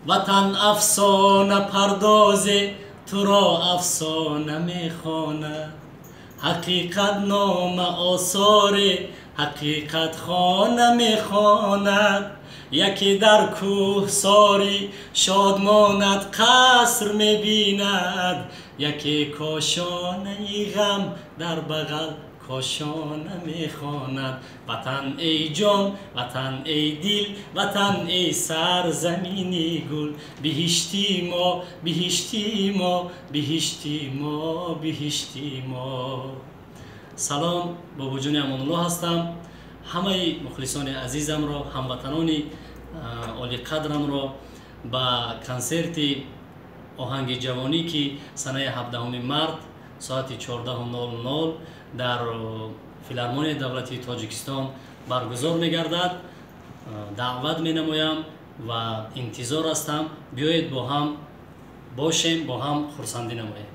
وطن افسانه پرداز تو را افسانه میخواند. حقیقت نام آثار حقیقت خانه میخواند. یکی در کوه ساری شادمانت قصر میبیند. یکی کاشانه غم در بغل کاشانه میخواند. وطن ای جان، وطن ای دل، وطن ای سرزمینی گل. بهشتی ما، بهشتی ما، بهشتی ما، بهشتی ما. سلام، با وجود امانالله هستم. همه مخلصان عزیزم را، هموطنان عالی قدرم را با کنسرت آهنگ جوانی که سنه 17 مرد ساعت 14:00 در فیلارمونی دولتی تاجیکستان برگزار می‌گردد. دعوت می‌نمایم و انتظار هستم بیایید با هم باشیم، با هم خرسندی نماییم.